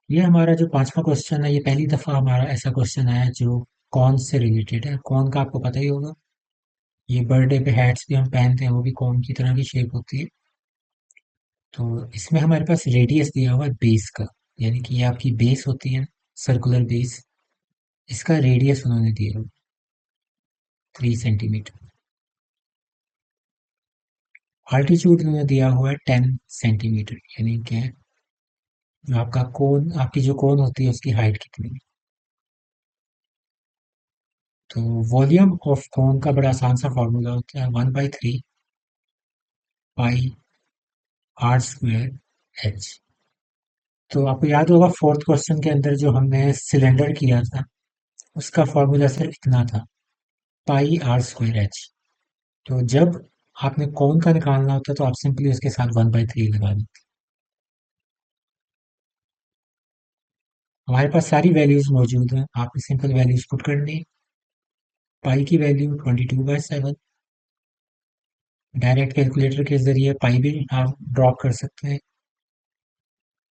ये हमारा जो पांचवा क्वेश्चन है, ये पहली दफा हमारा ऐसा क्वेश्चन आया जो कौन से रिलेटेड है। कौन का आपको पता ही होगा, ये बर्थडे पे हैट्स भी हम पहनते हैं, वो भी कौन की तरह की शेप होती है। तो इसमें हमारे पास रेडियस दिया हुआ है बेस का, यानी कि ये आपकी बेस होती है, सर्कुलर बेस। इसका रेडियस उन्होंने दिया हुआ 3 सेंटीमीटर। आल्टीट्यूड उन्होंने दिया हुआ है 10 सेंटीमीटर, यानी कि जो आपका कोन, आपकी जो कोन होती है उसकी हाइट कितनी है। तो वॉल्यूम ऑफ कोन का बड़ा आसान सा फॉर्मूला होता है 1/3 पाई r² h। तो आपको याद होगा फोर्थ क्वेश्चन के अंदर जो हमने सिलेंडर किया था, उसका फॉर्मूला सिर्फ इतना था, πr²h। तो जब आपने कोन का निकालना होता है तो आप सिंपली उसके साथ 1/3 लगा दें। हमारे पास सारी वैल्यूज मौजूद हैं, आपने सिंपल वैल्यूज पुट करनी है। पाई की वैल्यू 22/7। डायरेक्ट कैलकुलेटर के जरिए पाई भी आप ड्रॉप कर सकते हैं।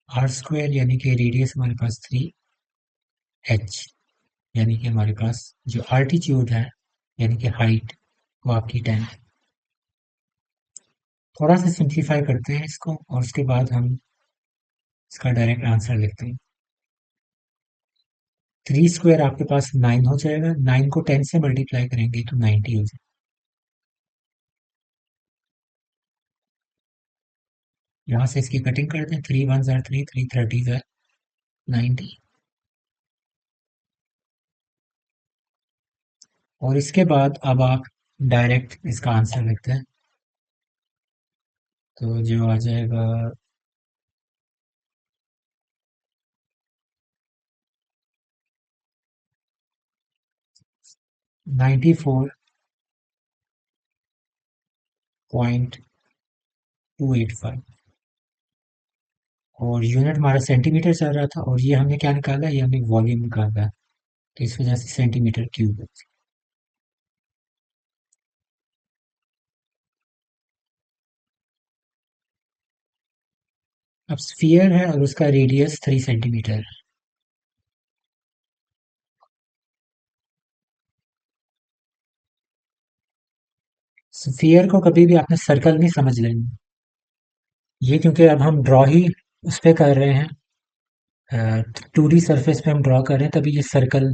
r² यानी कि रेडियस हमारे पास 3h, यानी कि हमारे पास जो आल्टीट्यूड है, यानी कि हाइट, वो आपकी 10 है। थोड़ा सा सिंप्लीफाई करते हैं इसको और उसके बाद हम इसका डायरेक्ट आंसर लिखते हैं। 3² आपके पास 9 हो जाएगा, 9 को 10 से मल्टीप्लाई करेंगे तो 90 हो जाएगा। यहाँ से इसकी कटिंग करते हैं, 3 1 3, 3 30 90। और इसके बाद अब आप डायरेक्ट इसका आंसर लिखते हैं, तो जो आ जाएगा 94.285। और यूनिट हमारा सेंटीमीटर चल रहा था, और ये हमने क्या निकाला, ये हमने वॉल्यूम निकाला है, तो इस वजह से सेंटीमीटर क्यूब है। अब स्फीयर है और उसका रेडियस 3 सेंटीमीटर है। स्फीयर को कभी भी आपने सर्कल नहीं समझ लेना, ये क्योंकि अब हम ड्रॉ ही उस पे कर रहे हैं, 2D सरफेस पे हम ड्रॉ कर रहे हैं, तभी ये सर्कल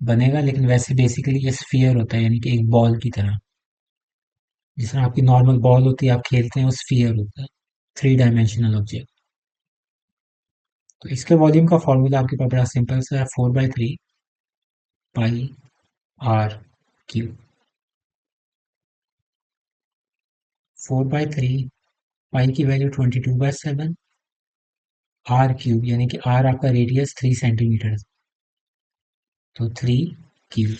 बनेगा। लेकिन वैसे बेसिकली ये स्फीयर होता है, यानी कि एक बॉल की तरह। जिस तरह आपकी नॉर्मल बॉल होती है, आप खेलते हैं, वो स्फीयर होता है, 3 डायमेंशनल ऑब्जेक्ट। तो इसके वॉल्यूम का फॉर्मूला आपके पास बड़ा सिंपल सा है, 4/3 पाई r क्यूब। 4/3 पाई की वैल्यू 22/7, r³ यानी कि r आपका रेडियस 3 सेंटीमीटर, तो 3 क्यूब।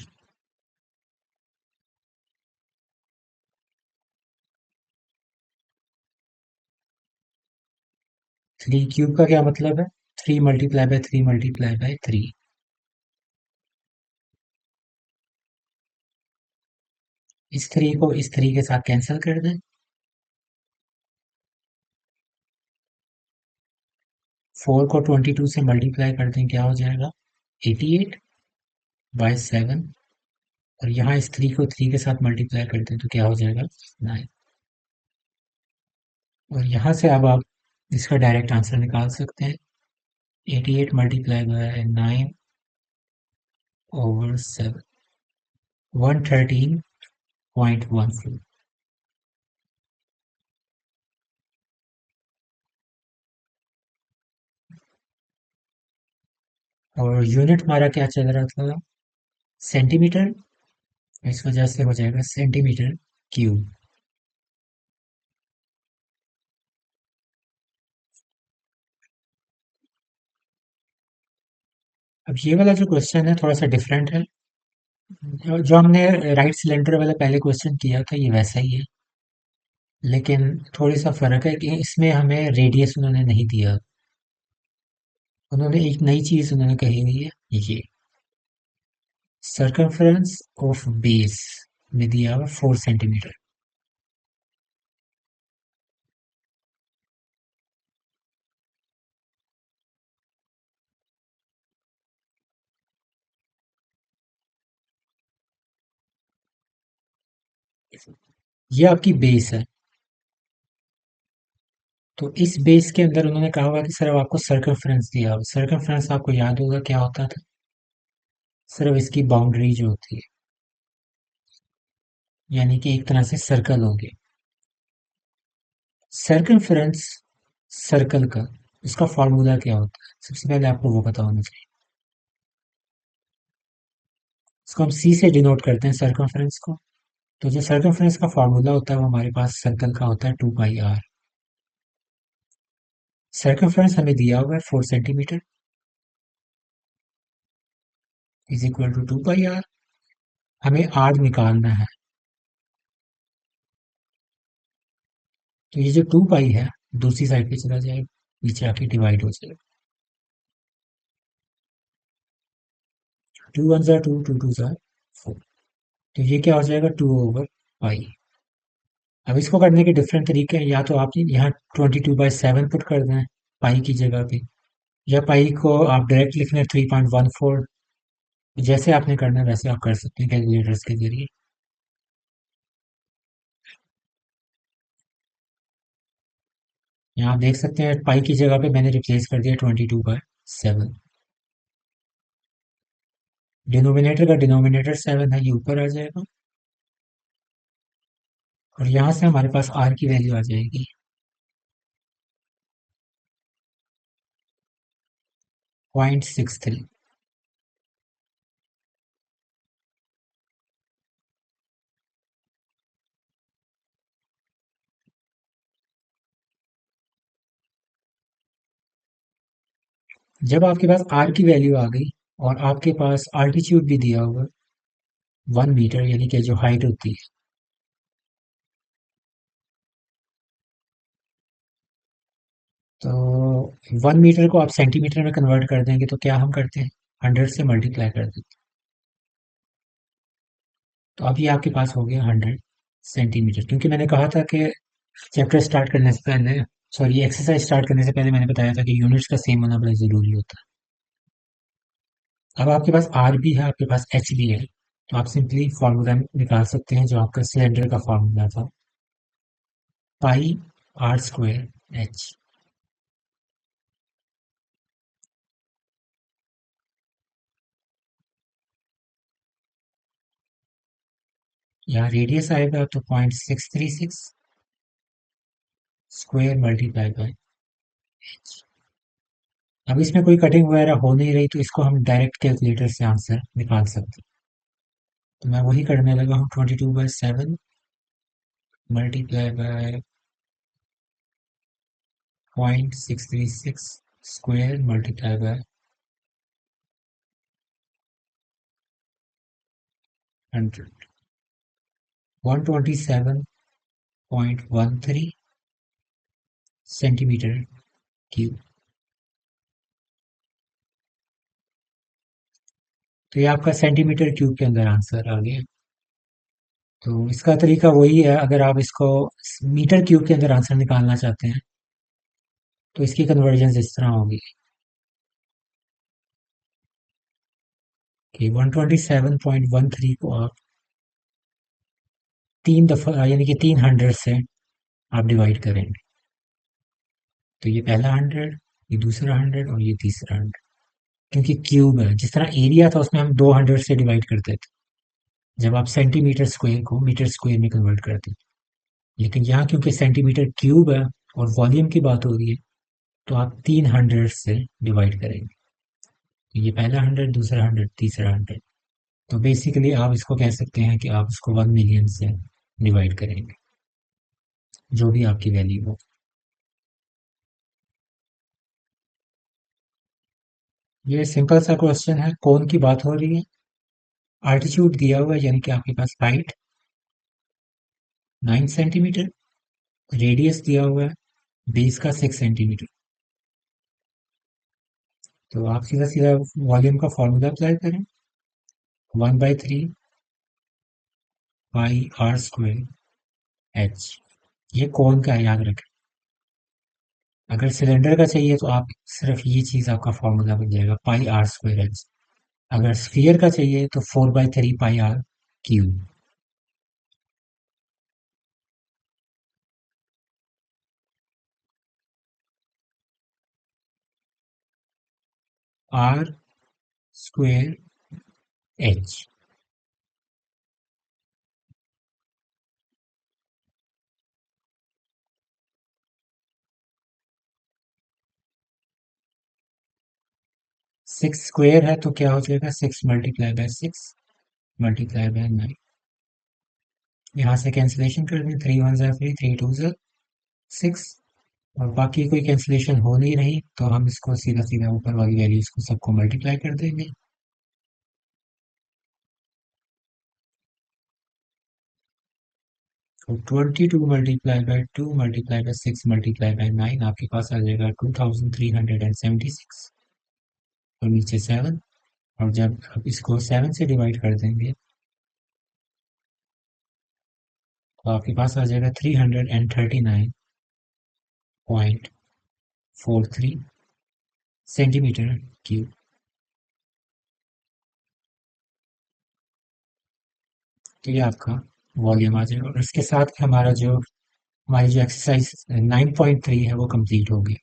थ्री क्यूब का क्या मतलब है, 3 × 3 × 3 इस 3 को इस 3 के साथ कैंसिल कर दें। 4 को 22 से मल्टीप्लाई कर दें, क्या हो जाएगा, 88/7। और यहाँ इस 3 को 3 के साथ मल्टीप्लाई कर दें तो क्या हो जाएगा, 9। और यहाँ से अब आप इसका डायरेक्ट आंसर निकाल सकते हैं, 88 × 9/7, 113.14। और यूनिट हमारा क्या चल रहा था, सेंटीमीटर, इस वजह से हो जाएगा सेंटीमीटर क्यूब। अब ये वाला जो क्वेश्चन है थोड़ा सा डिफरेंट है। जो हमने राइट सिलेंडर वाला पहले क्वेश्चन किया था, ये वैसा ही है, लेकिन थोड़ी सा फर्क है कि इसमें हमें रेडियस उन्होंने नहीं दिया। उन्होंने एक नई चीज उन्होंने कही हुई है, ये सर्कमफ्रेंस ऑफ बेस में दिया हुआ 4 सेंटीमीटर। ये आपकी बेस है। तो इस बेस के अंदर उन्होंने कहा हुआ कि सर अब आपको सर्कमफ्रेंस दिया हुआ। सर्कमफ्रेंस आपको याद होगा क्या होता था? सिर्फ इसकी बाउंड्री जो होती है, यानी कि एक तरह से सर्कल हो गया। सर्कमफ्रेंस सर्कल का उसका फॉर्मूला क्या होता है? सबसे पहले आपको वो पता होना चाहिए। इसको हम सी से डिनोट करते हैं सर्कमफ्रेंस को। तो जो सर्कमफ्रेंस का फॉर्मूला होता है वो हमारे पास सर्कल का होता है 2 पाई आर। सर्कमफ्रेंस हमें दिया हुआ है 4 centimetre is equal to 2 pi r. हमें आर निकालना है। तो ये जो 2 पाई है दूसरी साइड पे चला जाएगा, नीचे आके डिवाइड हो जाएगा। 2 1 ज़ा 2, 2 2 ज़ा 4। तो ये क्या हो जाएगा? 2/पाई। अब इसको करने के डिफरेंट तरीके हैं। या तो आप यहाँ 22/7 पुट कर दें पाई की जगह पे, या पाई को आप डायरेक्ट लिख लें 3.14। जैसे आपने करना है वैसे आप कर सकते हैं कैलकुलेटर्स के जरिए। यहाँ आप देख सकते हैं पाई की जगह पे मैंने रिप्लेस कर दिया 22/7। डिनोमिनेटर का डिनोमिनेटर 7 है, ये ऊपर आ जाएगा। और यहाँ से हमारे पास आर की वैल्यू आ जाएगी 0.63। जब आपके पास आर की वैल्यू आ गई और आपके पास आल्टीट्यूड भी दिया होगा 1 मीटर, यानी कि जो हाइट होती है, तो 1 मीटर को आप सेंटीमीटर में कन्वर्ट कर देंगे तो क्या हम करते हैं? 100 से मल्टीप्लाई कर देते हैं। तो अब ये आपके पास हो गया 100 सेंटीमीटर। क्योंकि मैंने कहा था कि चैप्टर स्टार्ट करने से पहले, सॉरी एक्सरसाइज स्टार्ट करने से पहले मैंने बताया था कि यूनिट्स का सेम होना बड़ा ज़रूरी होता है। अब आपके पास आर भी है, आपके पास एच भी है। तो आप सिंपली फार्मूला निकाल सकते हैं जो आपका सिलेंडर का फार्मूला था, पाई r² h। यहाँ रेडियस आएगा तो 0.636 स्क्वायर मल्टीप्लाई बाय एच। अब इसमें कोई कटिंग वगैरह हो नहीं रही तो इसको हम डायरेक्ट कैलकुलेटर से आंसर निकाल सकते हैं। तो मैं वही करने लगा हूँ, 22/7 multiply by 0.636 square multiply by 100, 127.13 centimetre cube. तो ये आपका सेंटीमीटर क्यूब के अंदर आंसर आ गया। तो इसका तरीका वही है, अगर आप इसको मीटर क्यूब के अंदर आंसर निकालना चाहते हैं तो इसकी कन्वर्जन इस तरह होगी कि 127.13 को आप 3 दफा यानी कि 300 से आप डिवाइड करेंगे। तो ये पहला 100, ये दूसरा 100 और ये तीसरा 100। क्योंकि क्यूब है, जिस तरह एरिया था उसमें हम 200 से डिवाइड करते थे जब आप सेंटीमीटर स्क्वायर को मीटर स्क्वायर में कन्वर्ट करते थे। लेकिन यहाँ क्योंकि सेंटीमीटर क्यूब है और वॉल्यूम की बात हो रही है तो आप 300 से डिवाइड करेंगे। तो ये पहला 100, दूसरा 100, तीसरा 100। तो बेसिकली आप इसको कह सकते हैं कि आप इसको 1 मिलियन से डिवाइड करेंगे, जो भी आपकी वैल्यू हो। ये सिंपल सा क्वेश्चन है, कौन की बात हो रही है। आल्टीट्यूड दिया हुआ है, यानी कि आपके पास हाइट 9 सेंटीमीटर, रेडियस दिया हुआ है बेस का 6 सेंटीमीटर। तो आप सीधा सीधा वॉल्यूम का फॉर्मूला अप्लाई करें, 1/3 पाई r² h। ये कौन का है, याद रखें। अगर सिलेंडर का चाहिए तो आप सिर्फ ये चीज आपका फॉर्मूला बन जाएगा, पाई r²h। अगर स्फीयर का चाहिए तो 4/3 pi r cube. R square एच। 6 स्क्वेयर है तो क्या हो जाएगा, 6 × 6 × 9। यहाँ से कैंसिलेशन कर दें, 3 × 1 = 3, 3 × 2 = 6। और बाकी कोई कैंसिलेशन हो नहीं रही तो हम इसको सीधा सीधा ऊपर वाली वैल्यूज को सबको मल्टीप्लाई कर देंगे। तो 22 × 2 × 6 × 9 आपके पास आ जाएगा 2376। और नीचे 7, और जब आप इसको 7 से डिवाइड कर देंगे तो आपके पास आ जाएगा 339.43 सेंटीमीटर क्यूब। तो ये आपका वॉल्यूम आ जाएगा, और इसके साथ हमारा जो हमारी जो एक्सरसाइज 9.3 है वो कंप्लीट हो गई।